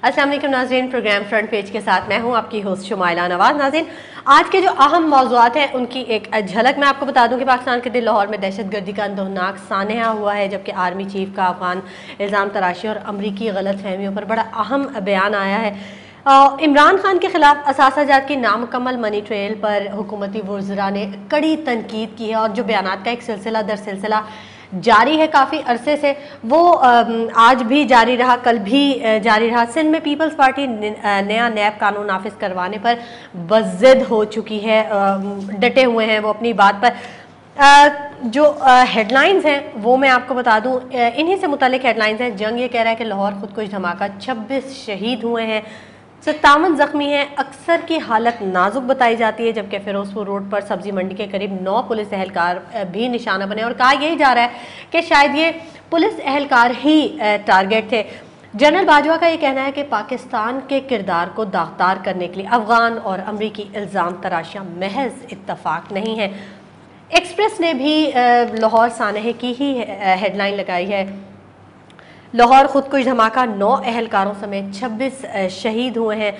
अस्सलाम वालेकुम नाज़रीन, प्रोग्राम फ्रंट पेज के साथ मैं हूं आपकी होस्ट शुमाइला नवाज। नाज़रीन, आज के जो अहम मौज़ूआत हैं उनकी एक झलक मैं आपको बता दूं कि पाकिस्तान के दिल लाहौर में दहशतगर्दी का अंदोनाक सानहा हुआ है, जबकि आर्मी चीफ का अफगान इल्ज़ाम तराशी और अमरीकी गलत फहमियों पर बड़ा अहम बयान आया है। इमरान खान के खिलाफ असासाजात की नामुकम्मल मनी ट्रेल पर हुकूमती वज़रा ने कड़ी तनकीद की है और जो बयानात का एक सिलसिला दर सिलसिला जारी है काफ़ी अरसे से, वो आज भी जारी रहा, कल भी जारी रहा। सिंध में पीपल्स पार्टी नया नैब कानून नाफिज करवाने पर बज़िद हो चुकी है, डटे हुए हैं वो अपनी बात पर। जो हेडलाइंस हैं वो मैं आपको बता दूं, इन्हीं से मुतालिक हेडलाइंस हैं। जंग ये कह रहा है कि लाहौर खुदकुश धमाका, 26 शहीद हुए हैं, 57 जख्मी हैं, अक्सर की हालत नाजुक बताई जाती है, जबकि फिरोजपुर रोड पर सब्जी मंडी के करीब 9 पुलिस एहलकार भी निशाना बने और कहा यही जा रहा है कि शायद ये पुलिस एहलकार ही टारगेट थे। जनरल बाजवा का ये कहना है कि पाकिस्तान के किरदार को दागदार करने के लिए अफगान और अमरीकी इल्ज़ाम तराशियाँ महज इत्तफाक नहीं है। एक्सप्रेस ने भी लाहौर सानहे की ही हेडलाइन लगाई है, लाहौर खुदकुश धमाका, 9 एहलकारों समेत 26 शहीद हुए हैं,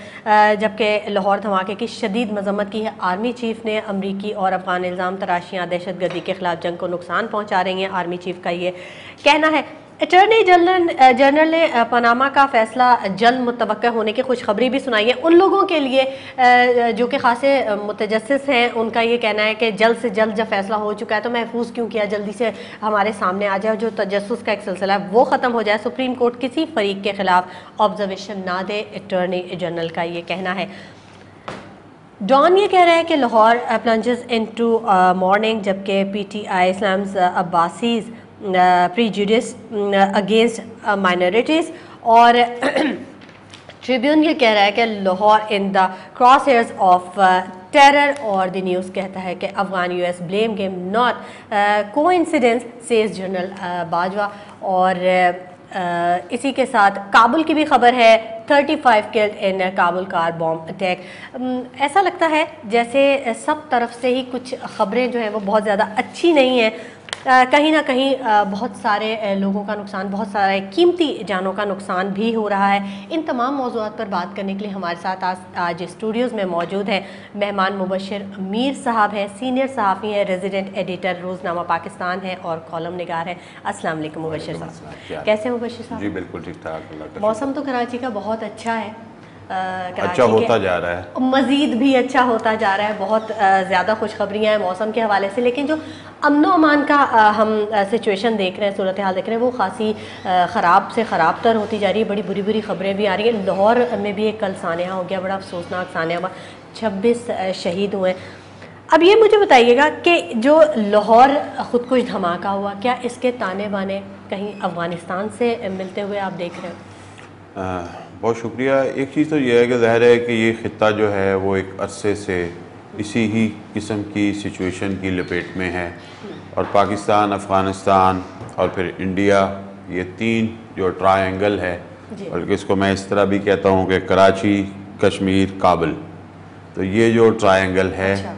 जबकि लाहौर धमाके की शदीद मजम्मत की है। आर्मी चीफ ने अमरीकी और अफगान इल्ज़ाम तराशियाँ दहशतगर्दी के खिलाफ जंग को नुकसान पहुँचा रही हैं, आर्मी चीफ का ये कहना है। अटॉर्नी जनरल ने पनामा का फैसला जल्द मुतवक्का होने की खुशखबरी भी सुनाई है उन लोगों के लिए जो कि खासे मुतजस्सिस हैं। उनका ये कहना है कि जल्द से जल्द जब फैसला हो चुका है तो महफूज क्यों किया, जल्दी से हमारे सामने आ जाए, जो तजस्सुस का एक सिलसिला है वो ख़त्म हो जाए, सुप्रीम कोर्ट किसी फरीक के खिलाफ ऑब्जर्वेशन ना दे, अटॉर्नी जनरल का ये कहना है। डॉन ये कह रहा है कि लाहौर प्लंजेस इनटू मॉर्निंग, जबकि PTI इस्लाम्स अब्बासीज प्रीजुडिस अगेंस्ट माइनॉरिटीज़, और ट्रिब्यून ये कह रहा है कि Lahore in the cross hairs of terror, और द न्यूज़ कहता है कि Afghan US blame game not coincidence, says general Bajwa. और इसी के साथ काबुल की भी खबर है, 35 killed in Kabul car bomb attack. ऐसा लगता है जैसे सब तरफ से ही कुछ खबरें जो हैं वो बहुत ज़्यादा अच्छी नहीं हैं, कहीं ना कहीं बहुत सारे लोगों का नुकसान, बहुत सारे कीमती जानों का नुकसान भी हो रहा है। इन तमाम मौज़ूआत पर बात करने के लिए हमारे साथ आज स्टूडियोज़ में मौजूद हैं मेहमान मुबशर मीर साहब हैं, सीनियर सहाफ़ी हैं, रेजिडेंट एडिटर रोज़नामा पाकिस्तान हैं और कॉलम निगार हैं। अस्सलाम वालेकुम मुबशर साहब, कैसे हैं मुबशर साहब? जी बिल्कुल ठीक ठाक। मौसम तो कराची का बहुत अच्छा है, अच्छा होता जा रहा है, मज़ीद भी अच्छा होता जा रहा है, बहुत ज़्यादा खुशखबरियाँ हैं मौसम के हवाले से। लेकिन जो अमन अमान का हम सिचुएशन देख रहे हैं, सूरत हाल देख रहे हैं, वो खासी ख़राब से ख़राब तर होती जा रही है। बड़ी बुरी बुरी खबरें भी आ रही हैं। लाहौर में भी एक कल सानहा हो गया, बड़ा अफसोसनाक सानहा हुआ, 26 शहीद हुए। अब ये मुझे बताइएगा कि जो लाहौर खुदकुश धमाका हुआ, क्या इसके ताने बाने कहीं अफ़गानिस्तान से मिलते हुए आप देख रहे हैं? बहुत शुक्रिया। एक चीज़ तो यह है कि ज़ाहिर है कि ये ख़ित्ता जो है वो एक अरसे से इसी ही किस्म की सिचुएशन की लपेट में है, और पाकिस्तान, अफ़गानिस्तान और फिर इंडिया, ये 3 जो ट्रायंगल है, बल्कि इसको मैं इस तरह भी कहता हूँ कि कराची, कश्मीर, काबुल, तो ये जो ट्रायंगल है, अच्छा।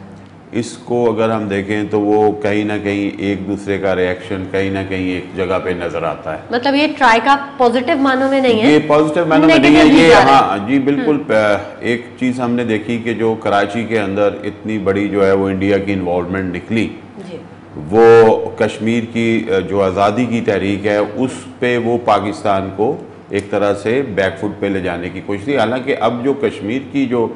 इसको अगर हम देखें तो वो कहीं ना कहीं एक दूसरे का रिएक्शन कहीं ना कहीं एक जगह पे नजर आता है। मतलब ये ट्राई का पॉजिटिव मानों में नहीं है, ये पॉजिटिव मानों में नहीं है ये, हाँ जी बिल्कुल। एक चीज़ हमने देखी कि जो कराची के अंदर इतनी बड़ी जो है वो इंडिया की इन्वॉल्वमेंट निकली, वो कश्मीर की जो आज़ादी की तहरीक है उस पे वो पाकिस्तान को एक तरह से बैकफुट पे ले जाने की कोशिश थी। हालांकि अब जो कश्मीर की जो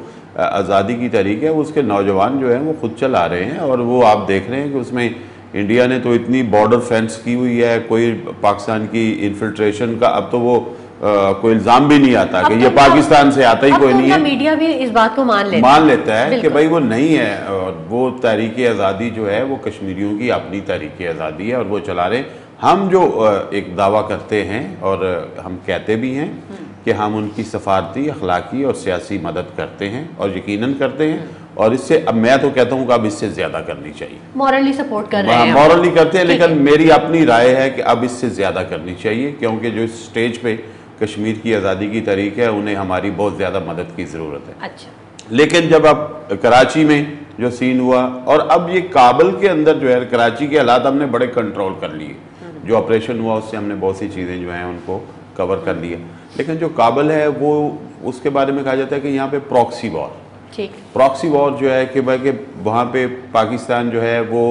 आज़ादी की तहरीक है उसके नौजवान जो हैं वो खुद चला रहे हैं, और वो आप देख रहे हैं कि उसमें इंडिया ने तो इतनी बॉर्डर फेंस की हुई है, कोई पाकिस्तान की इन्फिल्ट्रेशन का अब तो वो कोई इल्ज़ाम भी नहीं आता कि ये पाकिस्तान से आता ही कोई नहीं है। मीडिया भी इस बात को मान लेता है कि भाई वो नहीं है, और वो तहरीक आज़ादी जो है वो कश्मीरियों की अपनी तहरीक आज़ादी है और वो चला रहे हैं। हम जो एक दावा करते हैं और हम कहते भी हैं कि हम उनकी सफारती, अखलाकी और सियासी मदद करते हैं और यकीनन करते हैं, और इससे अब मैं तो कहता हूँ कि अब इससे ज़्यादा करनी चाहिए। मॉरली सपोर्ट कर रहे हैं, मॉरली करते हैं, लेकिन मेरी अपनी राय है कि अब इससे ज़्यादा करनी चाहिए, क्योंकि जो स्टेज पे कश्मीर की आज़ादी की तहरीक है उन्हें हमारी बहुत ज़्यादा मदद की ज़रूरत है। अच्छा। लेकिन जब अब कराची में जो सीन हुआ, और अब ये काबुल के अंदर जो है कराची के हालात हमने बड़े कंट्रोल कर लिए, जो ऑपरेशन हुआ उससे हमने बहुत सी चीज़ें जो हैं उनको कवर कर लिया। लेकिन जो काबुल है वो उसके बारे में कहा जाता है कि यहाँ पे प्रॉक्सी वॉर, ठीक, प्रॉक्सी वॉर जो है कि भाई कि वहाँ पे पाकिस्तान जो है वो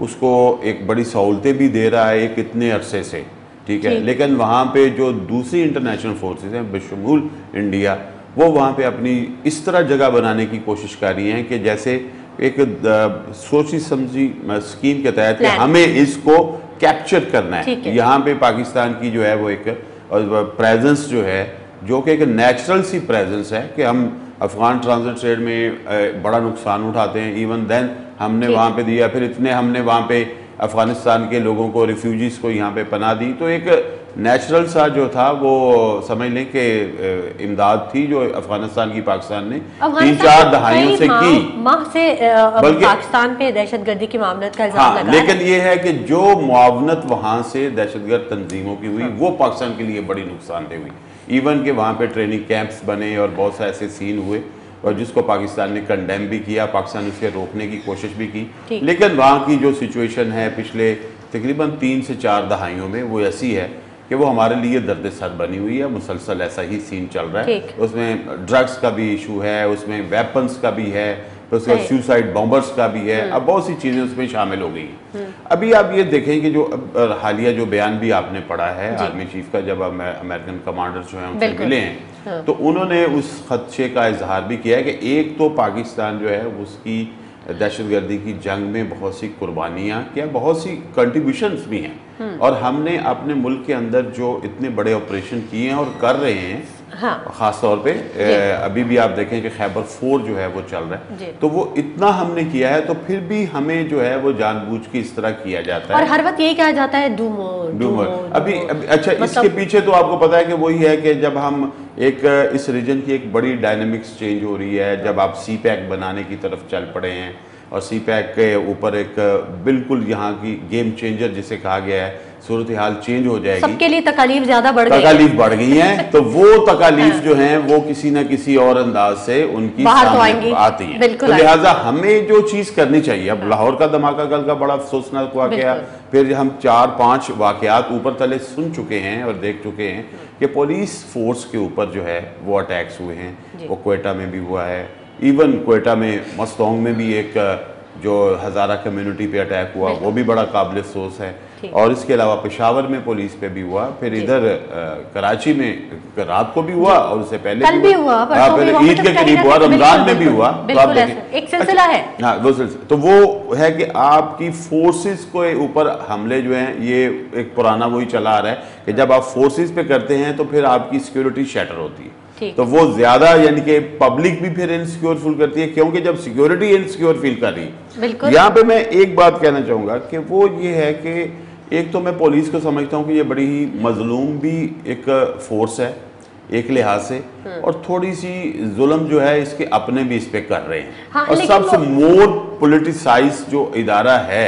उसको एक बड़ी सहूलतें भी दे रहा है एक इतने अरसे से, ठीक है, लेकिन वहाँ पे जो दूसरी इंटरनेशनल फोर्सेस हैं बशमूल इंडिया, वो वहाँ पे अपनी इस तरह जगह बनाने की कोशिश कर रही हैं कि जैसे एक सोची समझी स्कीम के तहत कि हमें इसको कैप्चर करना है। यहाँ पे पाकिस्तान की जो है वो एक प्रेजेंस जो है, जो कि एक नेचुरल सी प्रेजेंस है कि हम अफगान ट्रांजिट ट्रेड में बड़ा नुकसान उठाते हैं, इवन देन हमने वहाँ पे दिया, फिर इतने हमने वहाँ पे अफगानिस्तान के लोगों को, रिफ्यूजीज़ को यहाँ पे पनाह दी। तो एक नेचुरल सा जो था वो समझ लें कि इमदाद थी जो अफगानिस्तान की पाकिस्तान ने 3-4 दहाइयों से की, माह से बल्कि पाकिस्तान पे दहशतगर्दी की मामलत का इल्जाम लगा। लेकिन ये है कि जो मुआवनत वहाँ से दहशतगर्द तंजीमों की हुई वो पाकिस्तान के लिए बड़ी नुकसानदेह हुई। इवन के वहाँ पे ट्रेनिंग कैंप्स बने और बहुत से ऐसे सीन हुए और जिसको पाकिस्तान ने कंडेम भी किया, पाकिस्तान ने उसके रोकने की कोशिश भी की। लेकिन वहाँ की जो सिचुएशन है पिछले तकरीबन 3 से 4 दहाइयों में वो ऐसी है कि वो हमारे लिए दर्द सर बनी हुई है। मुसलसल ऐसा ही सीन चल रहा है। उसमें ड्रग्स का भी इशू है, उसमें वेपन्स का भी है, तो उसके सुसाइड बॉम्बर्स का भी है, अब बहुत सी चीज़ें उसमें शामिल हो गई। अभी आप ये देखें कि जो हालिया जो बयान भी आपने पढ़ा है आर्मी चीफ का, जब अमेरिकन कमांडर जो हैं उनसे मिले हैं, तो उन्होंने उस खदशे का इजहार भी किया है कि एक तो पाकिस्तान जो है उसकी दहशतगर्दी की जंग में बहुत सी कुर्बानियाँ क्या, बहुत सी कंट्रीब्यूशंस भी हैं, और हमने अपने मुल्क के अंदर जो इतने बड़े ऑपरेशन किए हैं और कर रहे हैं, ख़ास तौर पे अभी भी आप देखें कि खैबर 4 जो है वो चल रहा है, तो वो इतना हमने किया है, तो फिर भी हमें जो है वो जानबूझ के इस तरह किया जाता है और हर वक्त यही कहा जाता है डू मोर। अभी अच्छा, इसके पीछे तो आपको पता है कि वही है कि जब हम एक इस रीजन की एक बड़ी डायनेमिक्स चेंज हो रही है, जब आप सी पैक बनाने की तरफ चल पड़े हैं और सी पैक के ऊपर एक बिल्कुल यहाँ की गेम चेंजर जिसे कहा गया है, सूरत हाल चेंज हो जाएगी, सबके लिए तकालीफ ज्यादा बढ़ गई, तकालीफ बढ़ गई हैं, तो वो तकालीफ जो हैं वो किसी न किसी और अंदाज से उनकी सामने आती हैं। तो लिहाजा हमें जो चीज़ करनी चाहिए, अब लाहौर का धमाका कल का बड़ा अफसोसनाक वाकया, फिर हम 4-5 वाकयात ऊपर तले सुन चुके हैं और देख चुके हैं कि पुलिस फोर्स के ऊपर जो है वो अटैक्स हुए हैं। वो क्वेटा में भी हुआ है, इवन क्वेटा में मस्तोंग में भी एक जो हज़ारा कम्युनिटी पे अटैक हुआ, वो भी बड़ा काबिल अफसोस है। और इसके अलावा पेशावर में पुलिस पे भी हुआ, फिर इधर कराची में रात को भी हुआ और उससे पहले भी हुआ, फिर ईद के करीब हुआ, रमजान में भी हुआ। तो आप एक सिलसिला है। हाँ, वो सिलसिला तो वो है कि आपकी फोर्सेस के ऊपर हमले जो हैं, ये एक पुराना वही चला आ रहा है कि जब आप फोर्सेस पे करते हैं तो फिर आपकी सिक्योरिटी शैटर होती है, तो वो ज्यादा, यानी कि पब्लिक भी फिर इनसिक्योर फील करती है, क्योंकि जब सिक्योरिटी इनसिक्योर फील कर रही है। यहाँ पे मैं एक बात कहना चाहूंगा कि वो ये है कि एक तो मैं पुलिस को समझता हूँ कि ये बड़ी ही मजलूम भी एक फोर्स है एक लिहाज से, और थोड़ी सी जुल्म जो है इसके अपने भी इस पे कर रहे हैं। और सबसे मोर पॉलिटिसाइज जो इदारा है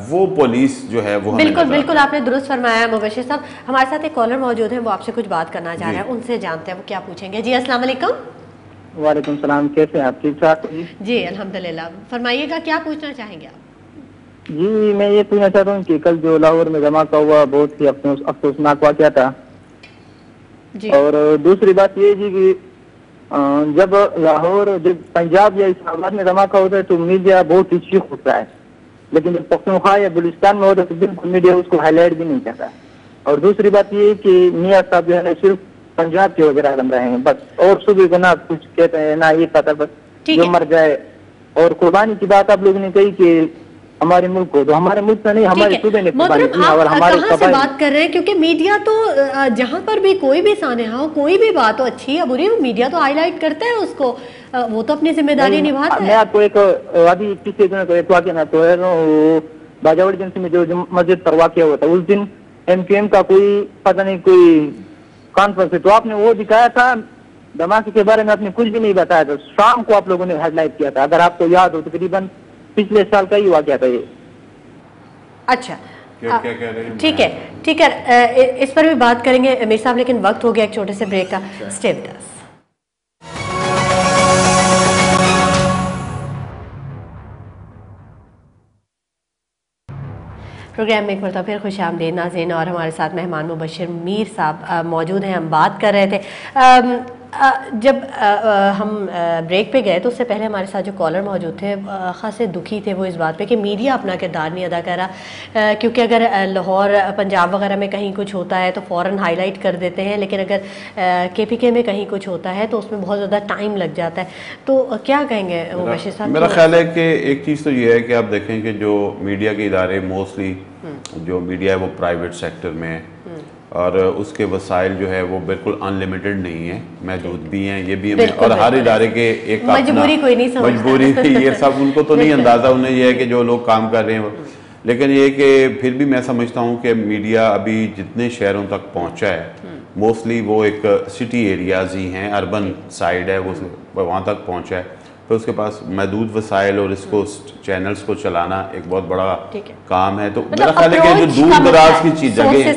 वो पुलिस जो है वो बिल्कुल आपने दुरुस्त फरमाया। मुबशिर साहब, हमारे साथ एक कॉलर मौजूद है, वो आपसे कुछ बात करना चाह रहे हैं, उनसे जानते हैं वो क्या पूछेंगे। जी अस्सलाम वालेकुम। वालेकुम सलाम, कैसे हैं आप? ठीक ठाक जी अल्हम्दुलिल्लाह। फरमाइएगा, क्या पूछना चाहेंगे आप? जी मैं ये पूछना चाहता हूँ कि कल जो लाहौर में धमाका हुआ बहुत ही अफसोसनाक वाक़या था। और दूसरी बात ये जी कि जब लाहौर, जब पंजाब या इस्लामाबाद में धमाका होता है तो मीडिया बहुत ही चीख उठता है, लेकिन जब पख्तूनख्वा या बलूचिस्तान में होता है तो बिल्कुल मीडिया उसको हाईलाइट भी नहीं करता। और दूसरी बात ये कि मियाँ साहब जो है सिर्फ पंजाब के वगैरह बन रहे हैं बस, और सुबह को ना कुछ कहते हैं ना ये पता, बस जो मर जाए। और कुर्बानी की बात आप लोगों ने कही कि हमारे मुल्क को, तो हमारे मुल्क में नहीं, हमारे सूबे ने कुर्बानी की। और हमारे कहाँ से बात कर रहे हैं, क्योंकि मीडिया तो जहाँ पर भी कोई भी सानेहा हो, कोई भी बात हो अच्छी या बुरी, मीडिया तो हाईलाइट करता है उसको, वो तो अपनी जिम्मेदारी निभाता है। मैं आपको एक अभी पिछले दिनों का एक वाक़या ना तो है, बाजावड़ एजेंसी में जो मस्जिद पर वाक़या हुआ था, उस दिन MQM का कोई पता नहीं कोई कॉन्फ्रेंस है, तो आपने वो दिखाया था, धमाके के बारे में आपने कुछ भी नहीं बताया था। शाम को आप लोगों ने हेडलाइट किया था, अगर आपको याद हो, तकरीबन पिछले साल का ही वाक़या था ये। अच्छा, ठीक है, इस पर भी बात करेंगे मीर साहब, लेकिन वक्त हो गया एक छोटे से ब्रेक का। Stay with us. प्रोग्राम में एक मरतबा फिर खुश आमदीद नाज़रीन, और हमारे साथ मेहमान मुबशिर मीर साहब मौजूद हैं। हम बात कर रहे थे जब हम ब्रेक पे गए तो उससे पहले हमारे साथ जो कॉलर मौजूद थे ख़ासे दुखी थे वो इस बात पे कि मीडिया अपना किरदार नहीं अदा कर रहा, क्योंकि अगर लाहौर पंजाब वगैरह में कहीं कुछ होता है तो फ़ौरन हाईलाइट कर देते हैं, लेकिन अगर KPK में कहीं कुछ होता है तो उसमें बहुत ज़्यादा टाइम लग जाता है। तो क्या कहेंगे मुबशिर साहब? मेरा ख्याल है कि एक चीज़ तो ये है कि आप देखें कि जो मीडिया के इदारे मोस्टली जो मीडिया है वो प्राइवेट सेक्टर में है और उसके वसाइल जो है वो बिल्कुल अनलिमिटेड नहीं है, महदूद भी हैं, ये भी है, और हर इदारे के एक मजबूरी कोई नहीं समझता, मजबूरी ये सब उनको तो नहीं अंदाज़ा, उन्हें ये है कि जो लोग काम कर रहे हैं। लेकिन ये कि फिर भी मैं समझता हूँ कि मीडिया अभी जितने शहरों तक पहुँचा है मोस्टली वो एक सिटी एरियाज़ ही हैं, अर्बन साइड है, वो वहाँ तक पहुँचा है, तो उसके पास महदूद वसाइल और इसको चैनल्स को चलाना एक बहुत बड़ा काम है। तो मेरा ख्याल है कि जो दूर दराज की जगह है,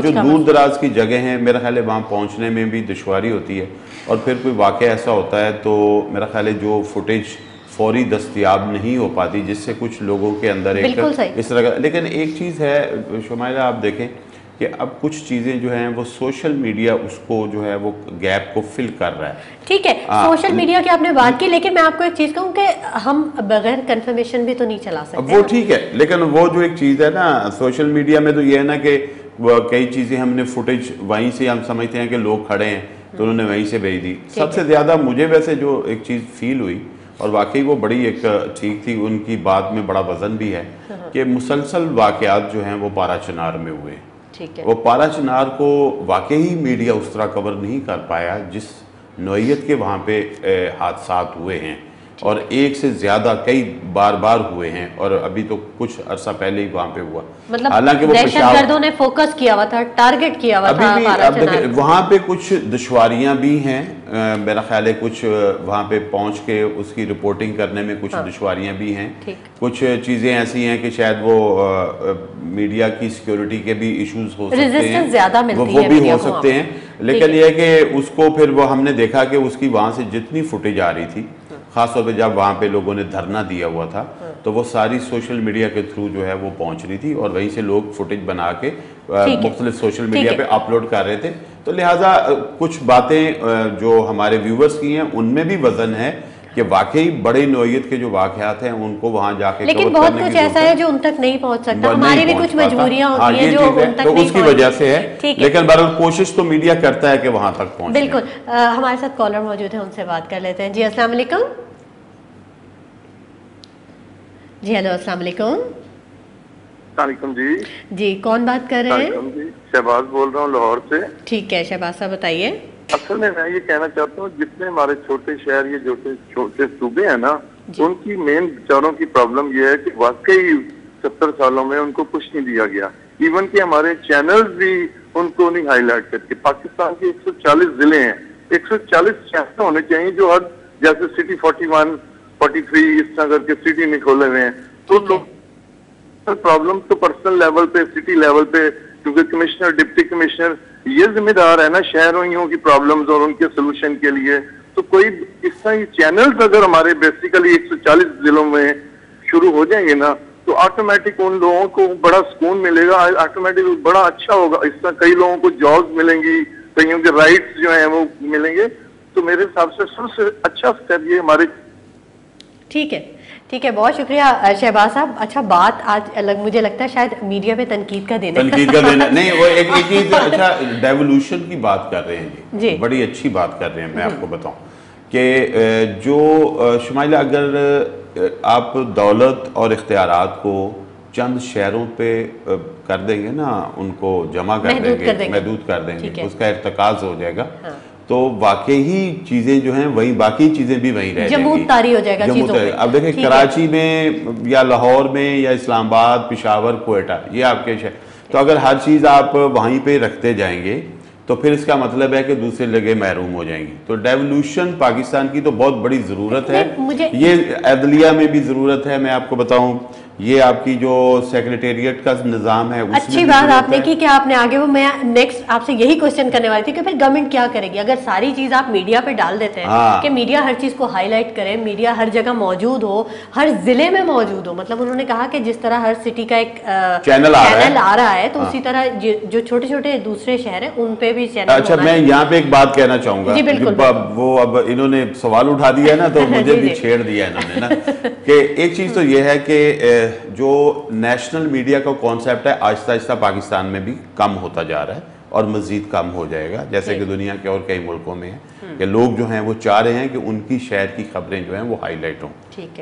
जो दूर दराज की जगह हैं, मेरा ख्याल है वहाँ पहुँचने में भी दुश्वारी होती है, और फिर कोई वाक़या ऐसा होता है तो मेरा ख्याल है जो फुटेज फौरी दस्तयाब नहीं हो पाती, जिससे कुछ लोगों के अंदर एक इस तरह का। लेकिन एक चीज़ है शुमाइला, आप देखें कि अब कुछ चीज़ें जो हैं वो सोशल मीडिया उसको जो है वो गैप को फिल कर रहा है। ठीक है, सोशल मीडिया की आपने बात की, लेकिन मैं आपको एक चीज़ कहूँ कि हम बगैर कंफर्मेशन भी तो नहीं चला सकते। वो ठीक है, लेकिन वो जो एक चीज़ है ना सोशल मीडिया में, तो ये है ना कि कई चीज़ें हमने फुटेज वहीं से हम समझते हैं कि लोग खड़े हैं तो उन्होंने वहीं से भेज दी। सबसे ज़्यादा मुझे वैसे जो एक चीज़ फील हुई और वाकई वो बड़ी एक ठीक थी, उनकी बात में बड़ा वजन भी है कि मुसलसल वाक़यात जो हैं वो पारा चिनार में हुए। वो पारा चिनार को वाकई मीडिया उस तरह कवर नहीं कर पाया जिस नौइयत के वहाँ पे हादसात हुए हैं, और एक से ज़्यादा कई बार हुए हैं, और अभी तो कुछ अरसा पहले ही वहाँ पे हुआ। मतलब हालांकि वो दहशतगर्दों ने फोकस किया हुआ था, टारगेट किया हुआ था। अब वहाँ पे कुछ दुश्वारियाँ भी हैं, मेरा ख्याल है कुछ वहाँ पे पहुँच के उसकी रिपोर्टिंग करने में कुछ दुश्वारियाँ भी हैं, कुछ चीज़ें ऐसी हैं कि शायद वो मीडिया की सिक्योरिटी के भी इश्यूज हो सकते हैं, वो भी हो सकते हैं। लेकिन यह है कि उसको फिर वो हमने देखा कि उसकी वहाँ से जितनी फुटेज आ रही थी, खासतौर पे जब वहाँ पे लोगों ने धरना दिया हुआ था, तो वो सारी सोशल मीडिया के थ्रू जो है वो पहुँच रही थी, और वहीं से लोग फुटेज बना के मुख्तलिफ सोशल मीडिया पे अपलोड कर रहे थे। तो लिहाजा कुछ बातें जो हमारे व्यूवर्स की हैं उनमें भी वजन है कि वाकई बड़े नौइयत के जो वाक़यात हैं उनको वहाँ जाके, लेकिन बहुत कुछ ऐसा है जो उन तक नहीं पहुँच सकता, हमारी भी कुछ मजबूरियाँ होती हैं जो उन तक नहीं, उसकी वजह से है। लेकिन बहरहाल कोशिश तो मीडिया करता है कि वहाँ तक पहुँचे। बिल्कुल। हमारे साथ कॉलर मौजूद है, उनसे बात कर लेते हैं। जी अस्सलाम वालेकुम। जी हेलो, अस्सलाम वालेकुम। जी कौन बात कर रहे हैं? शहबाज बोल रहा हूँ लाहौर से। ठीक है शहबाज साहब बताइए। असल में मैं ये कहना चाहता हूँ, जितने हमारे छोटे शहर, ये जो छोटे सूबे हैं ना, उनकी मेन बेचारों की प्रॉब्लम ये है कि वाकई 70 सालों में उनको कुछ नहीं दिया गया। इवन कि हमारे चैनल्स भी उनको नहीं हाईलाइट करते। पाकिस्तान के 140 जिले हैं, 140 चैनल होने चाहिए जो हर, जैसे सिटी 41, 43 इस तरह करके सिटी नहीं खोले हुए हैं। तो लोग प्रॉब्लम तो पर्सनल लेवल पे, सिटी लेवल पे, क्योंकि कमिश्नर, डिप्टी कमिश्नर ये जिम्मेदार है ना शहरों की प्रॉब्लम्स और उनके सोल्यूशन के लिए। तो कोई इस तरह चैनल्स अगर हमारे बेसिकली 140 जिलों में शुरू हो जाएंगे ना, तो ऑटोमेटिक उन लोगों को बड़ा सुकून मिलेगा, ऑटोमेटिक बड़ा अच्छा होगा। इस तरह कई लोगों को जॉब्स मिलेंगी, कईयों के राइट्स जो है वो मिलेंगे। तो मेरे हिसाब से सबसे अच्छा स्टेप ये हमारे। ठीक है, ठीक है, बहुत शुक्रिया शहबाज साहब। अच्छा, बात आज मुझे लगता है शायद मीडिया पे तनकीद का देना नहीं, वो एक चीज अच्छा डेवोल्यूशन की बात कर रहे हैं जी, बड़ी अच्छी बात कर रहे हैं। मैं आपको बताऊं कि जो शुमाइला, अगर आप दौलत और इख्तियारात को चंद शहरों पे कर देंगे ना, उनको जमा कर देंगे, महदूद कर देंगे, उसका इर्तिकाज हो जाएगा। हाँ। तो वाकई चीजें जो हैं वही, बाकी चीजें भी वहीं रह जाएंगी, तारी हो जाएगा चीजों में। अब देखें कराची में या लाहौर में या इस्लामाबाद, पेशावर, कोयटा, ये आपके शहर, तो अगर हर चीज आप वहीं पे रखते जाएंगे तो फिर इसका मतलब है कि दूसरी जगह महरूम हो जाएंगी। तो डेवोल्यूशन पाकिस्तान की तो बहुत बड़ी ज़रूरत है, ये अदलिया में भी ज़रूरत है। मैं आपको बताऊं, ये आपकी जो सेक्रेटेरिएट का निज़ाम है, अच्छी बात आपने की कि आपने आगे, वो मैं नेक्स्ट आपसे यही क्वेश्चन करने वाली थी कि फिर गवर्नमेंट क्या करेगी अगर सारी चीज़ आप मीडिया पे डाल देते हैं कि मीडिया हर चीज़ को हाईलाइट करे, मीडिया हर जगह मौजूद हो, हर जिले में मौजूद हो। मतलब उन्होंने कहा कि जिस तरह हर सिटी का एक चैनल आ रहा है, तो उसी तरह जो छोटे छोटे दूसरे शहर है उन पे भी चैनल। अच्छा, मैं यहाँ पे एक बात कहना चाहूंगा, वो अब इन्होंने सवाल उठा दिया ना, तो मुझे भी छेड़ दिया इन्होंने ना कि एक चीज तो ये है कि जो नेशनल मीडिया का कॉन्सेप्ट है आहिस्ता आहिस्ता पाकिस्तान में भी कम होता जा रहा है और मजीद कम हो जाएगा, जैसे कि दुनिया के और कई मुल्कों में है कि लोग जो हैं वो चाह रहे हैं कि उनकी शहर की खबरें जो हैं वो हाईलाइट हों।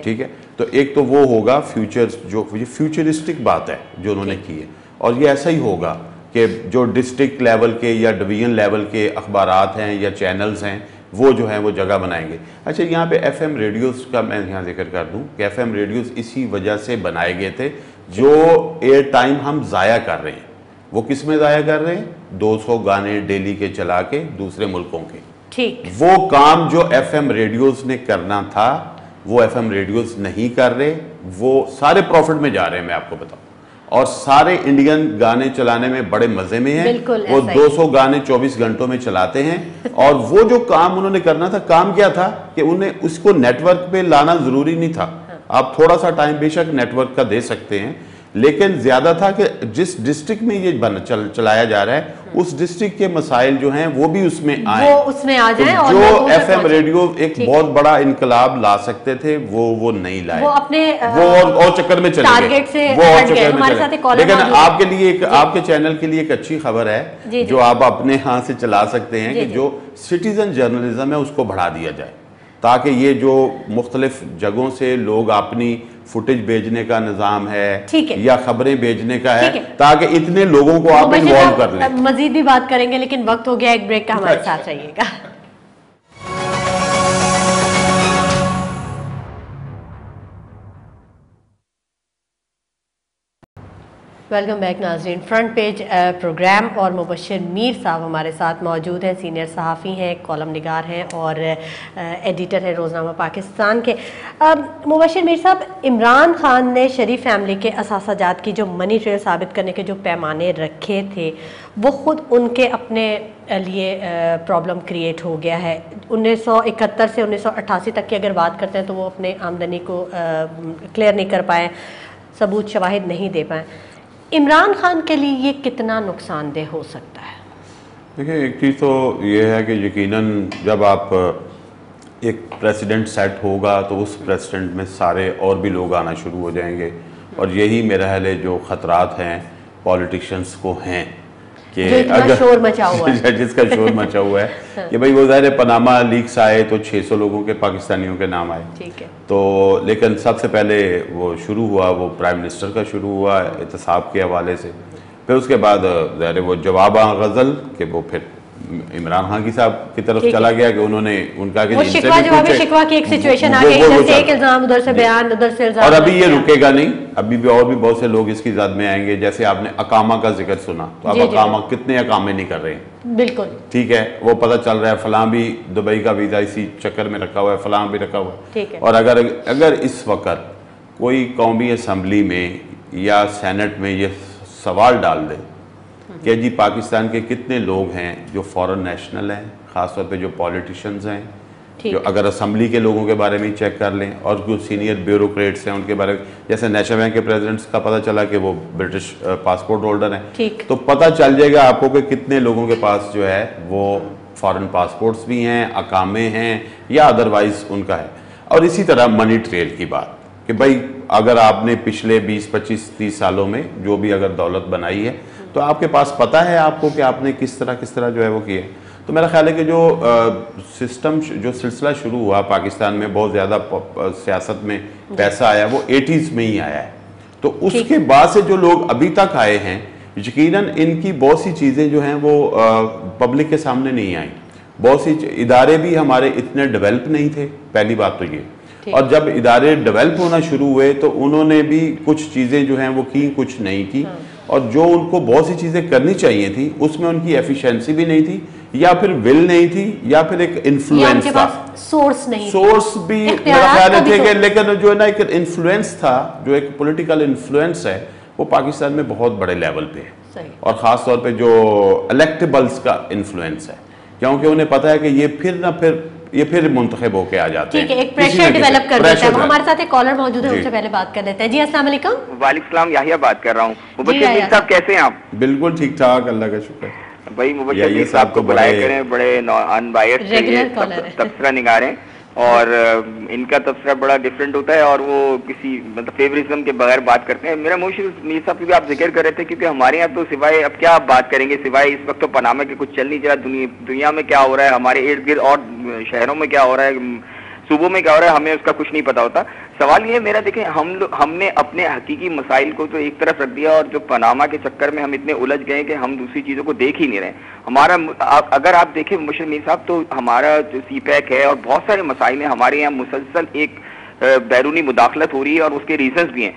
ठीक है, तो एक तो वो होगा फ्यूचर, जो फ्यूचरिस्टिक बात है जो उन्होंने की है, और ये ऐसा ही होगा कि जो डिस्ट्रिक्ट लेवल के या डिवीजन लेवल के अखबारात हैं या चैनल्स हैं वो जो है वो जगह बनाएंगे। अच्छा, यहाँ पे FM रेडियोज़ का मैं यहाँ जिक्र कर दूँ कि FM रेडियोज़ इसी वजह से बनाए गए थे, जो एयर टाइम हम ज़ाया कर रहे हैं वो किस में ज़ाया कर रहे हैं, 200 गाने डेली के चला के दूसरे मुल्कों के। ठीक, वो काम जो FM रेडियोज़ ने करना था वो FM रेडियोज़ नहीं कर रहे, वो सारे प्रॉफिट में जा रहे हैं, मैं आपको बताऊँ, और सारे इंडियन गाने चलाने में बड़े मजे में हैं। वो 200 गाने 24 घंटों में चलाते हैं। और वो जो काम उन्होंने करना था, काम क्या था कि उन्हें उसको नेटवर्क पे लाना जरूरी नहीं था। आप थोड़ा सा टाइम बेशक नेटवर्क का दे सकते हैं, लेकिन ज्यादा था कि जिस डिस्ट्रिक्ट में ये चलाया जा रहा है उस डिस्ट्रिक्ट के मसाइल जो हैं वो भी उसमें आए, वो उसमें आ जाए। तो जो FM रेडियो एक बहुत बड़ा इनकलाब ला सकते थे वो नहीं लाए, वो अपने वो और चक्कर में चले गए, वो और चक्कर में चले। लेकिन आपके लिए एक, आपके चैनल के लिए एक अच्छी खबर है जो आप अपने हाथ से चला सकते हैं कि जो सिटीजन जर्नलिज्म है उसको बढ़ा दिया जाए, ताकि ये जो मुख्तलिफ जगहों से लोग अपनी फुटेज भेजने का निज़ाम है या खबरें भेजने का है, ताकि इतने लोगों को आप इन्वॉल्व कर लें। मजीद भी बात करेंगे, लेकिन वक्त हो गया एक ब्रेक का, हमारे साथ रहिएगा। वेलकम बैक नाज़रीन, फ्रंट पेज प्रोग्राम और मुबश्शिर मीर साहब हमारे साथ मौजूद हैं। सीनियर सहाफ़ी हैं, कॉलम निगार हैं और एडिटर हैं रोज़नामा पाकिस्तान के। मुबश्शिर मीर साहब, इमरान खान ने शरीफ फैमिली के असासाजात की जो मनी ट्रेल साबित करने के जो पैमाने रखे थे वो ख़ुद उनके अपने लिए प्रॉब्लम क्रिएट हो गया है। 1971 से 1988 तक की अगर बात करते हैं तो वो अपने आमदनी को क्लियर नहीं कर पाए, सबूत शवाहिद नहीं दे पाए। इमरान खान के लिए ये कितना नुकसानदेह हो सकता है? देखिए, एक चीज़ तो ये है कि यकीनन जब आप एक प्रेसिडेंट सेट होगा तो उस प्रेसिडेंट में सारे और भी लोग आना शुरू हो जाएंगे, और यही मेरा ख्याल है जो ख़तरात हैं पॉलिटिशियंस को हैं कि अगर शोर मचा हुआ है जिसका शोर मचा हुआ है कि भाई वो ज़ाहिर पनामा लीक्स आए तो 600 लोगों के पाकिस्तानियों के नाम आए, ठीक है, तो लेकिन सबसे पहले वो शुरू हुआ, वो प्राइम मिनिस्टर का शुरू हुआ एहतसाब के हवाले से, फिर उसके बाद ज़ाहिर वो जवाब गज़ल के वो फिर इमरान खान की साहब की तरफ चला गया कि उन्होंने उनका कि शिकवा की एक सिचुएशन आ गई, इधर से एक इल्जाम, उधर से बयान, उधर से इल्जाम, और अभी ये रुकेगा नहीं, अभी भी और भी बहुत से लोग इसकी ज़द में आएंगे। जैसे आपने अकामा का जिक्र सुना, तो अब अकामा कितने अकामे नहीं कर रहे हैं, बिल्कुल ठीक है, वो पता चल रहा है फलां भी दुबई का वीज़ा इसी चक्कर में रखा हुआ है, फलां भी रखा हुआ है। और अगर इस वक्त कोई कौमी असम्बली में या सेनेट में ये सवाल डाल दे कि जी पाकिस्तान के कितने लोग हैं जो फॉरेन नेशनल हैं, ख़ासतौर पे जो पॉलिटिशियंस हैं, जो अगर असम्बली के लोगों के बारे में चेक कर लें और जो सीनियर ब्यूरोक्रेट्स हैं उनके बारे में, जैसे नेशनल बैंक के प्रेसिडेंट्स का पता चला कि वो ब्रिटिश पासपोर्ट होल्डर हैं, तो पता चल जाएगा आपको कि कितने लोगों के पास जो है वो फॉरेन पासपोर्ट्स भी हैं, अकामे हैं या अदरवाइज उनका है। और इसी तरह मनी ट्रेल की बात कि भाई अगर आपने पिछले 20, 25, 30 सालों में जो भी अगर दौलत बनाई है तो आपके पास पता है आपको कि आपने किस तरह जो है वो किया। तो मेरा ख्याल है कि जो सिस्टम, जो सिलसिला शुरू हुआ पाकिस्तान में, बहुत ज़्यादा सियासत में पैसा आया, वो 80s में ही आया है। तो उसके बाद से जो लोग अभी तक आए हैं, यकीनन इनकी बहुत सी चीज़ें जो हैं वो पब्लिक के सामने नहीं आई। बहुत सी इदारे भी हमारे इतने डेवलप नहीं थे, पहली बात तो ये, और जब इदारे डेवलप होना शुरू हुए तो उन्होंने भी कुछ चीज़ें जो हैं वो की, कुछ नहीं की। और जो उनको बहुत सी चीज़ें करनी चाहिए थी उसमें उनकी एफिशिएंसी भी नहीं थी, या फिर विल नहीं थी, या फिर एक इन्फ्लुएंस था, सोर्स नहीं, सोर्स भी मेरा ख्याल है थे, लेकिन जो है ना एक इन्फ्लुएंस था, जो एक पॉलिटिकल इन्फ्लुएंस है वो पाकिस्तान में बहुत बड़े लेवल पे है, और ख़ास तौर पे जो इलेक्टेबल्स का इन्फ्लुएंस है, क्योंकि उन्हें पता है कि ये फिर मुंतखब होके आ जाते हैं। ठीक है, एक प्रेशर डेवलप कर देते हैं। हमारे साथ एक कॉलर मौजूद है, उनसे पहले बात कर लेते हैं। जी अस्सलाम वालेकुम। वालेकुम सलाम, याहिया बात कर रहा हूँ। मुबश्शिर मीर साहब कैसे हैं आप? बिल्कुल ठीक ठाक, अल्लाह का शुक्र। भाई मुबश्शिर मीर साहब को बुलाया करें, बड़े अनबायस्ड तबसरा निगार हैं, और इनका तबसरा बड़ा डिफरेंट होता है, और वो किसी मतलब फेवरिज्म के बगैर बात करते हैं। मेरा मुबश्शिर मीर साहब की भी आप जिक्र कर रहे थे, क्योंकि हमारे यहाँ तो सिवाय अब क्या आप बात करेंगे, सिवाय इस वक्त तो पनामा के कुछ चल नहीं रहा, दुनिया में क्या हो रहा है, हमारे इर्द गिर्द और शहरों में क्या हो रहा है, सूबों में क्या हो रहा है, हमें उसका कुछ नहीं पता होता। सवाल ये मेरा, देखें, हमने अपने हकीकी मसाइल को तो एक तरफ रख दिया, और जो पनामा के चक्कर में हम इतने उलझ गए कि हम दूसरी चीज़ों को देख ही नहीं रहे। हमारा अगर आप देखें मुबश्शिर मीर साहब, तो हमारा जो CPEC है और बहुत सारे मसाइल हैं, हमारे यहाँ मुसलसल एक बैरूनी मुदाखलत हो रही है, और उसके रीजंस भी हैं।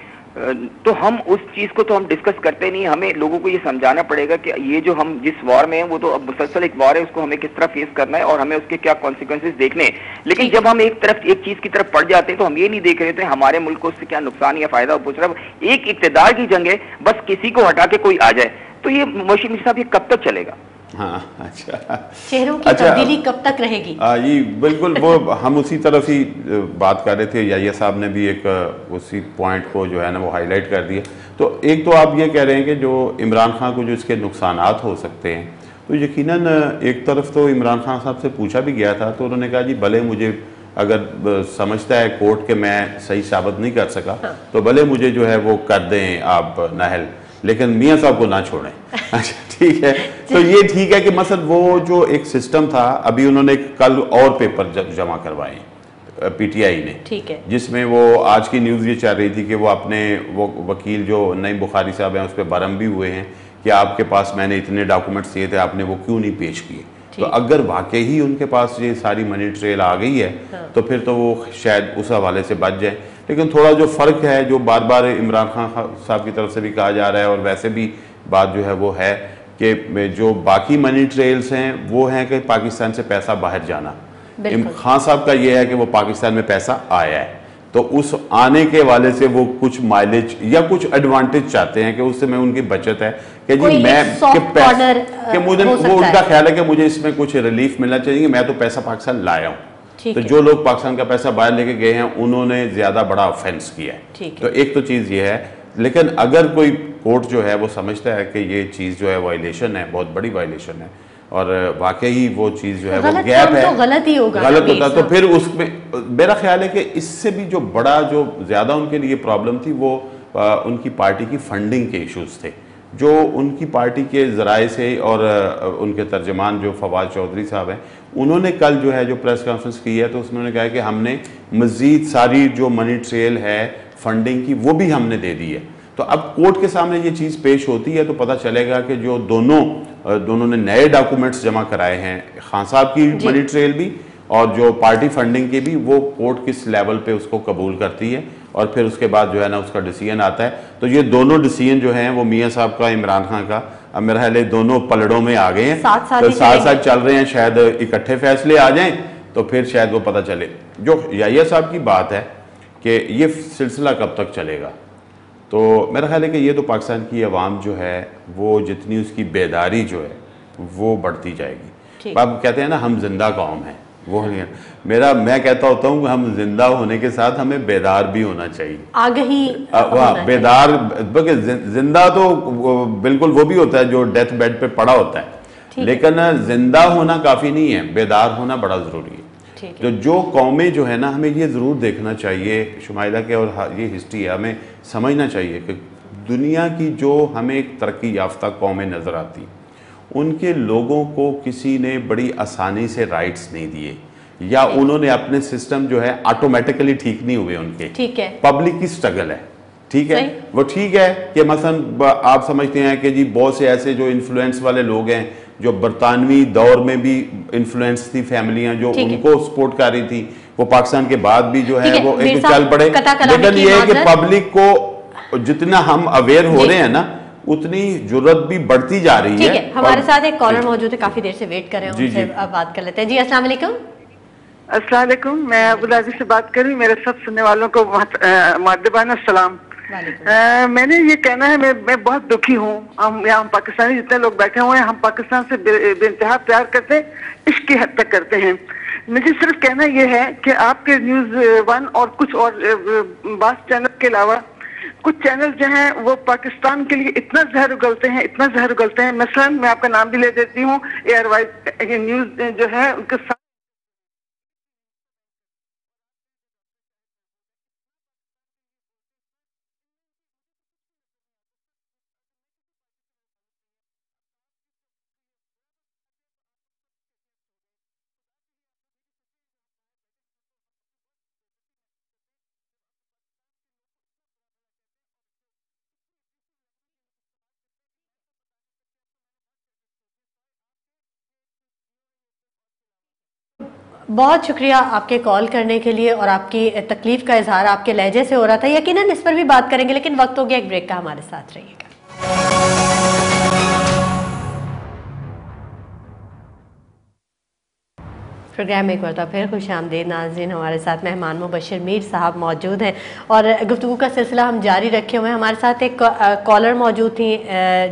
तो हम उस चीज़ को तो हम डिस्कस करते नहीं, हमें लोगों को ये समझाना पड़ेगा कि ये जो हम जिस वॉर में हैं वो तो अब मुसलसल एक वॉर है, उसको हमें किस तरह फेस करना है और हमें उसके क्या कॉन्सिक्वेंसेस देखने हैं। लेकिन जब हम एक चीज़ की तरफ पड़ जाते हैं तो हम ये नहीं देख रहे थे हमारे मुल्क को उससे क्या नुकसान या फायदा हो रहा है। एक इक़्तिदार की जंग है, बस किसी को हटा के कोई आ जाए, तो ये मुबश्शिर मीर साहब ये कब तक चलेगा? हाँ, अच्छा, चेहरों की तब्दीली कब तक रहेगी? ये बिल्कुल वो हम उसी तरफ ही बात कर रहे थे। याहिया साहब ने भी एक उसी पॉइंट को जो है ना वो हाईलाइट कर दिया। तो एक तो आप ये कह रहे हैं कि जो इमरान खान को जो इसके नुकसानात हो सकते हैं, तो यकीनन एक तरफ तो इमरान खान साहब से पूछा भी गया था, तो उन्होंने कहा जी भले मुझे अगर समझता है कोर्ट के मैं सही साबित नहीं कर सका, तो भले मुझे जो है वो कर दें आप नाहल, लेकिन मियाँ साहब को ना छोड़ें। अच्छा ठीक है, तो ये ठीक है कि मसलन वो जो एक सिस्टम था, अभी उन्होंने कल और पेपर जमा करवाए PTI ने, ठीक है, जिसमें वो आज की न्यूज़ ये चल रही थी कि वो अपने वो वकील जो नईम बुखारी साहब हैं उस पर बरम भी हुए हैं कि आपके पास मैंने इतने डॉक्यूमेंट्स दिए थे, आपने वो क्यों नहीं पेश किए। तो अगर वाकई ही उनके पास ये सारी मनी ट्रेल आ गई है, तो फिर तो वो शायद उस हवाले से बच जाए। लेकिन थोड़ा जो फ़र्क है, जो बार बार इमरान खान साहब की तरफ से भी कहा जा रहा है, और वैसे भी बात जो है वो है कि जो बाकी मनी ट्रेल्स हैं वो हैं कि पाकिस्तान से पैसा बाहर जाना। खान साहब का ये है कि वो पाकिस्तान में पैसा आया है, तो उस आने के वाले से वो कुछ माइलेज या कुछ एडवांटेज चाहते हैं कि उससे में उनकी बचत है कि जी मैं कि मुझे वो उनका ख्याल है कि मुझे इसमें कुछ रिलीफ मिलना चाहिए, मैं तो पैसा पाकिस्तान लाया हूँ। तो जो लोग पाकिस्तान का पैसा बाहर लेके गए हैं उन्होंने ज्यादा बड़ा ऑफेंस किया है। तो एक तो चीज ये है, लेकिन अगर कोई कोर्ट जो है वो समझता है कि ये चीज जो है वायलेशन है, बहुत बड़ी वायलेशन है, और वाकई वो चीज जो है वो गैप है, तो गलत ही होगा, गलत होता, तो फिर उसमें मेरा ख्याल है कि इससे भी जो बड़ा जो ज्यादा उनके लिए प्रॉब्लम थी वो उनकी पार्टी की फंडिंग के इश्यूज थे, जो उनकी पार्टी के ज़राए से, और उनके तर्जमान जो फवाद चौधरी साहब हैं, उन्होंने कल जो है जो प्रेस कॉन्फ्रेंस की है, तो उसमें उन्होंने कहा कि हमने मज़ीद सारी जो मनी ट्रेल है फंडिंग की वो भी हमने दे दी है। तो अब कोर्ट के सामने ये चीज़ पेश होती है तो पता चलेगा कि जो दोनों ने नए डॉक्यूमेंट्स जमा कराए हैं, खान साहब की मनी ट्रेल भी और जो पार्टी फंडिंग के भी, वो कोर्ट किस लेवल पे उसको कबूल करती है, और फिर उसके बाद जो है ना उसका डिसीजन आता है। तो ये दोनों डिसीजन जो हैं वो मियाँ साहब का, इमरान खान का, अब मेरा ख्याल है दोनों पलड़ों में आ गए हैं, तो साथ चल रहे हैं, शायद इकट्ठे फैसले आ जाएं तो फिर शायद वो पता चले। जो याहिया साहब की बात है कि ये सिलसिला कब तक चलेगा, तो मेरा ख्याल है कि ये तो पाकिस्तान की आवाम जो है वो जितनी उसकी बेदारी जो है वो बढ़ती जाएगी। आप कहते हैं ना हम जिंदा कौम हैं, वो नहीं है। मैं कहता होता हूँ हम जिंदा होने के साथ हमें बेदार भी होना चाहिए, आगही बेदार, जिंदा तो बिल्कुल वो भी होता है जो डेथ बेड पे पड़ा होता है, लेकिन जिंदा होना काफी नहीं है, बेदार होना बड़ा जरूरी है। तो जो कौमें जो है ना, हमें ये जरूर देखना चाहिए शुमाइला के, और ये हिस्ट्री है, हमें समझना चाहिए कि दुनिया की जो हमें एक तरक्की याफ्ता कौमें नजर आती, उनके लोगों को किसी ने बड़ी आसानी से राइट्स नहीं दिए, या उन्होंने अपने सिस्टम जो है ऑटोमेटिकली ठीक नहीं हुए उनके, ठीक है, पब्लिक की स्ट्रगल है, ठीक है, वो ठीक है कि मसलन आप समझते हैं कि जी बहुत से ऐसे जो इन्फ्लुएंस वाले लोग हैं, जो बरतानवी दौर में भी इन्फ्लुएंस थी फैमिलियां जो उनको सपोर्ट कर रही थी, वो पाकिस्तान के बाद भी जो है वो एक चल पड़े। लेकिन ये है कि पब्लिक को जितना हम अवेयर हो रहे हैं ना, उतनी जरूरत भी बढ़ती जा रही है। ठीक है, हमारे साथ एक कॉलर मौजूद है, काफी देर से वेट कर रहे हैं, उनसे बात कर लेते हैं। जी अस्सलाम वालेकुम। अस्सलाम वालेकुम, मैं अबुलाजी से बात कर रही हूँ। मेरे सब सुनने वालों को मुअद्दिबाना सलाम। मैंने ये कहना है, मैं बहुत दुखी हूँ। हम पाकिस्तानी जितने लोग बैठे हुए हैं, हम पाकिस्तान से बेइंतहा प्यार करते हैं, इश्क की हद तक करते हैं। मुझे सिर्फ कहना ये है कि आपके न्यूज़ 1 और कुछ और बास चैनल के अलावा कुछ चैनल जो हैं वो पाकिस्तान के लिए इतना जहर उगलते हैं, इतना जहर उगलते हैं। मसलन मैं आपका नाम भी ले देती हूँ, एयरवाइज न्यूज़ जो है उनके साथ बहुत शुक्रिया आपके कॉल करने के लिए, और आपकी तकलीफ का इजहार आपके लहजे से हो रहा था। यकीनन इस पर भी बात करेंगे, लेकिन वक्त हो गया एक ब्रेक का, हमारे साथ रहिएगा। प्रोग्राम में एक बार फिर खुशामदीद नाज़रीन। हमारे साथ मेहमान मुबश्शिर मीर साहब मौजूद हैं और गुफ्तगू का सिलसिला हम जारी रखे हुए हैं। हमारे साथ एक कॉलर मौजूद थी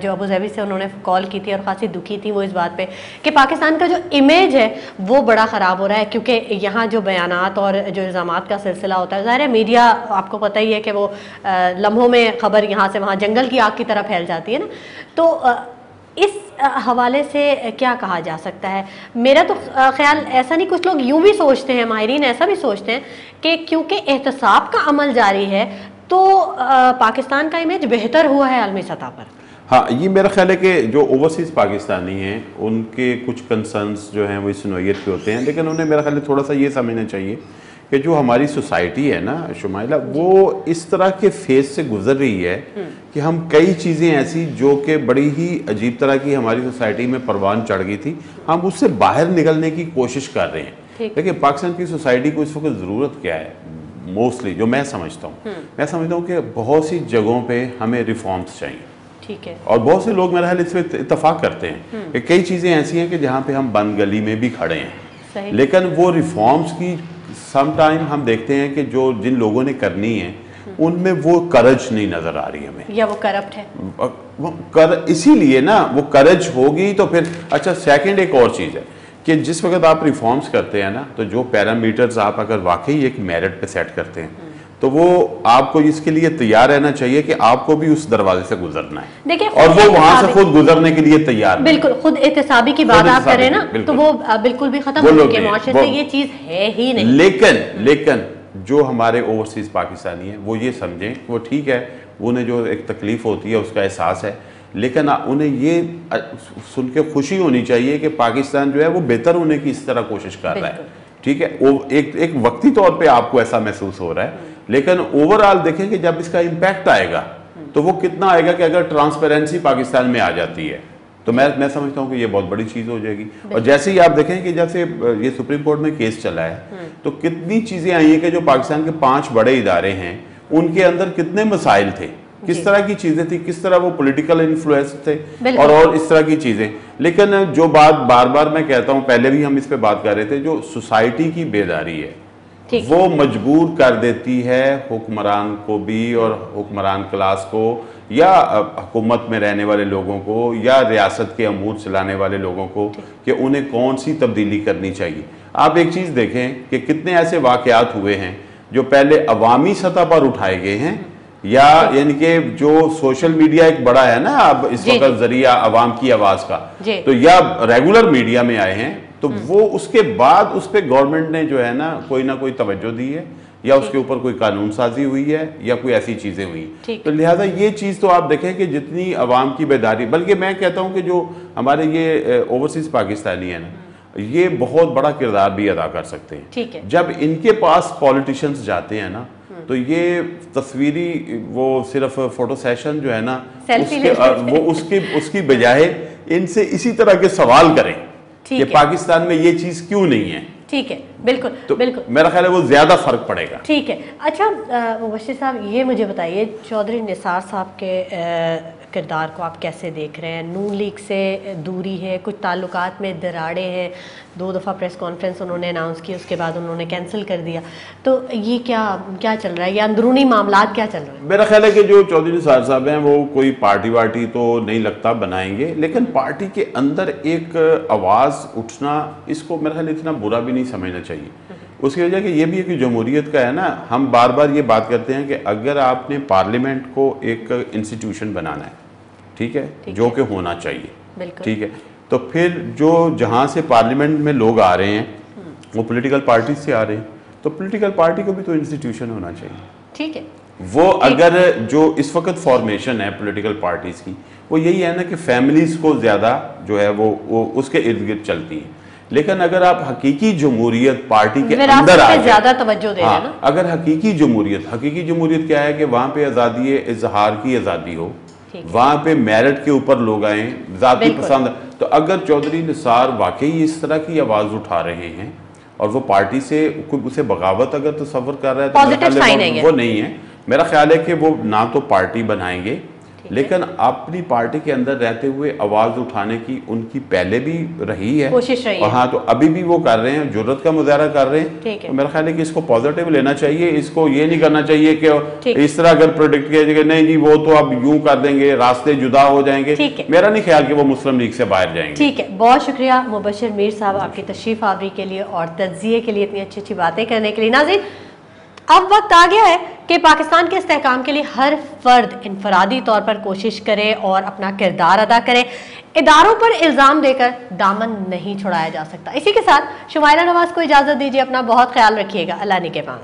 जो अबू धाबी से, उन्होंने कॉल की थी और ख़ासी दुखी थी वो इस बात पे कि पाकिस्तान का जो इमेज है वो बड़ा ख़राब हो रहा है, क्योंकि यहाँ जो बयानात और जो इल्ज़ामात का सिलसिला होता है, ज़ाहिर है मीडिया आपको पता ही है कि वो लम्हों में ख़बर यहाँ से वहाँ जंगल की आग की तरह फैल जाती है ना। तो इस हवाले से क्या कहा जा सकता है? मेरा तो ख्याल ऐसा नहीं, कुछ लोग यूं भी सोचते हैं, माहिरीन ऐसा भी सोचते हैं कि क्योंकि एहतसाब का अमल जारी है तो पाकिस्तान का इमेज बेहतर हुआ है आलमी सतह पर। हाँ, ये मेरा ख्याल है कि जो ओवरसीज़ पाकिस्तानी हैं उनके कुछ कंसर्न्स जो हैं वो इस नौइयत के होते हैं, लेकिन उन्हें मेरा ख्याल है थोड़ा सा ये समझना चाहिए कि जो हमारी सोसाइटी है ना शुमाइला, वो इस तरह के फेज से गुजर रही है कि हम कई चीज़ें ऐसी जो कि बड़ी ही अजीब तरह की हमारी सोसाइटी में परवान चढ़ गई थी, हम उससे बाहर निकलने की कोशिश कर रहे हैं। देखिए पाकिस्तान की सोसाइटी को इस वक्त ज़रूरत क्या है, मोस्टली जो मैं समझता हूँ कि बहुत सी जगहों पर हमें रिफॉर्म्स चाहिए। ठीक है। और बहुत से लोग मेरा ख्याल इस पर इतफाक़ करते हैं कि कई चीज़ें ऐसी हैं कि जहाँ पे हम बंद गली में भी खड़े हैं, लेकिन वो रिफॉर्म्स की सम टाइम हम देखते हैं कि जो जिन लोगों ने करनी है उनमें वो करज नहीं नजर आ रही हमें, या वो करप्ट है। वो इसीलिए ना वो करज होगी तो फिर अच्छा। सेकंड एक और चीज़ है कि जिस वक्त आप रिफॉर्म्स करते हैं ना, तो जो पैरामीटर्स आप अगर वाकई एक मेरिट पे सेट करते हैं तो वो आपको इसके लिए तैयार रहना चाहिए कि आपको भी उस दरवाजे से गुजरना है। देखिए, और वो वहां से खुद गुजरने के लिए तैयार। बिल्कुल, खुद एहतसाबी की बात आप करें ना, तो वो बिल्कुल भी खत्म हो चुकी है, माशरे से ये चीज है ही नहीं। लेकिन जो हमारे ओवरसीज पाकिस्तानी हैं वो ये समझें, वो ठीक है, उन्हें जो एक तकलीफ होती है उसका एहसास है, लेकिन उन्हें ये सुन के खुशी होनी चाहिए कि पाकिस्तान जो है वो बेहतर होने की इस तरह कोशिश कर रहा है। ठीक है, वो एक वक्ती तौर पे आपको ऐसा महसूस हो रहा है, लेकिन ओवरऑल देखें कि जब इसका इम्पैक्ट आएगा तो वो कितना आएगा कि अगर ट्रांसपेरेंसी पाकिस्तान में आ जाती है तो मैं समझता हूँ कि ये बहुत बड़ी चीज़ हो जाएगी। और जैसे ही आप देखें कि जैसे ये सुप्रीम कोर्ट में केस चला है तो कितनी चीज़ें आई हैं कि जो पाकिस्तान के 5 बड़े इदारे हैं उनके अंदर कितने मसाइल थे, किस तरह की चीज़ें थी, किस तरह वो पॉलिटिकल इन्फ्लुएंस थे और इस तरह की चीज़ें। लेकिन जो बात बार बार मैं कहता हूँ, पहले भी हम इस पर बात कर रहे थे, जो सोसाइटी की बेदारी है वो मजबूर कर देती है हुक्मरान को भी और हुक्मरान क्लास को या हुकूमत में रहने वाले लोगों को या रियासत के अमूर चलाने वाले लोगों को कि उन्हें कौन सी तब्दीली करनी चाहिए। आप एक चीज़ देखें कि कितने ऐसे वाक़यात हुए हैं जो पहले अवामी सतह पर उठाए गए हैं, या यानी कि जो सोशल मीडिया एक बड़ा है ना अब इस वक्त जरिया अवाम की आवाज़ का, तो या रेगुलर मीडिया में आए हैं, तो वो उसके बाद उस पर गवर्नमेंट ने जो है ना कोई तवज्जो दी है या उसके ऊपर कोई कानून साजी हुई है या कोई ऐसी चीज़ें हुई। तो लिहाजा ये चीज़ तो आप देखें कि जितनी अवाम की बेदारी, बल्कि मैं कहता हूँ कि जो हमारे ये ओवरसीज़ पाकिस्तानी है ना, ये बहुत बड़ा किरदार भी अदा कर सकते हैं। ठीक है। जब इनके पास पॉलिटिशियंस जाते हैं ना तो ये तस्वीरी वो सिर्फ फोटो सेशन जो है ना उसकी बजाय इनसे इसी तरह के सवाल करें कि पाकिस्तान में ये चीज़ क्यों नहीं है। ठीक है, बिल्कुल तो बिल्कुल मेरा ख्याल है वो ज्यादा फर्क पड़ेगा। ठीक है। अच्छा मुबश्शिर साहब, ये मुझे बताइए, चौधरी निसार साहब के किरदार को आप कैसे देख रहे हैं? नून लीग से दूरी है, कुछ ताल्लुकात में दरारें हैं, 2 दफ़ा प्रेस कॉन्फ्रेंस उन्होंने अनाउंस की, उसके बाद उन्होंने कैंसिल कर दिया, तो ये क्या चल रहा है? ये अंदरूनी मामला क्या चल रहे हैं? मेरा ख्याल है कि जो चौधरी निसार साहब हैं वो कोई पार्टी वार्टी तो नहीं लगता बनाएंगे, लेकिन पार्टी के अंदर एक आवाज़ उठना, इसको मेरा ख्याल इतना बुरा भी नहीं समझना चाहिए। उसकी वजह कि ये भी एक जमहूरियत का है ना, हम बार बार ये बात करते हैं कि अगर आपने पार्लियामेंट को एक इंस्टीट्यूशन बनाना है, ठीक है, जो कि होना चाहिए, ठीक है, तो फिर जो जहाँ से पार्लियामेंट में लोग आ रहे हैं वो पॉलिटिकल पार्टी से आ रहे हैं, तो पॉलिटिकल पार्टी को भी तो इंस्टीट्यूशन होना चाहिए, ठीक है। वो अगर जो इस वक्त फॉर्मेशन है पॉलिटिकल पार्टीज की, वो यही है ना कि फैमिलीज को ज़्यादा जो है वो उसके इर्द गिर्द चलती है। लेकिन अगर आप हकीकी जमहूरियत पार्टी के अंदर आ ज़्यादा तवज्जो दे रहे हैं ना, अगर हकीकी जमहूरियत क्या है कि वहाँ पे आज़ादी इजहार की आज़ादी हो, वहाँ पे मेरिट के ऊपर लोग आए, ज़ाती पसंद। तो अगर चौधरी निसार वाकई इस तरह की आवाज़ उठा रहे हैं और वो पार्टी से उसे बगावत अगर तस्वर कर रहा है तो वो नहीं है। मेरा ख्याल है कि वो ना तो पार्टी बनाएंगे, लेकिन अपनी पार्टी के अंदर रहते हुए आवाज उठाने की उनकी पहले भी रही है, कोशिश रही है। हाँ, तो अभी भी वो कर रहे हैं, जुर्रत का मुजाहरा कर रहे हैं। तो मेरा ख्याल है कि इसको पॉजिटिव लेना चाहिए, इसको ये नहीं करना चाहिए कि इस तरह अगर प्रोडिक्ट किया जाए नहीं जी वो तो अब यूं कर देंगे, रास्ते जुदा हो जाएंगे। मेरा नहीं ख्याल कि वो मुस्लिम लीग से बाहर जाएंगे। ठीक है, बहुत शुक्रिया मुबशिर मीर साहब आपकी तशरीफ आवरी के लिए और तज्जिए के लिए, इतनी अच्छी अच्छी बातें करने के लिए। नाज़रीन, अब वक्त आ गया है कि पाकिस्तान के इस्तेहकाम के लिए हर फर्द इनफरादी तौर पर कोशिश करे और अपना किरदार अदा करे। इदारों पर इल्ज़ाम देकर दामन नहीं छुड़ाया जा सकता। इसी के साथ शुमाइला नवाज को इजाज़त दीजिए, अपना बहुत ख्याल रखिएगा। अल्लाह निगहबान।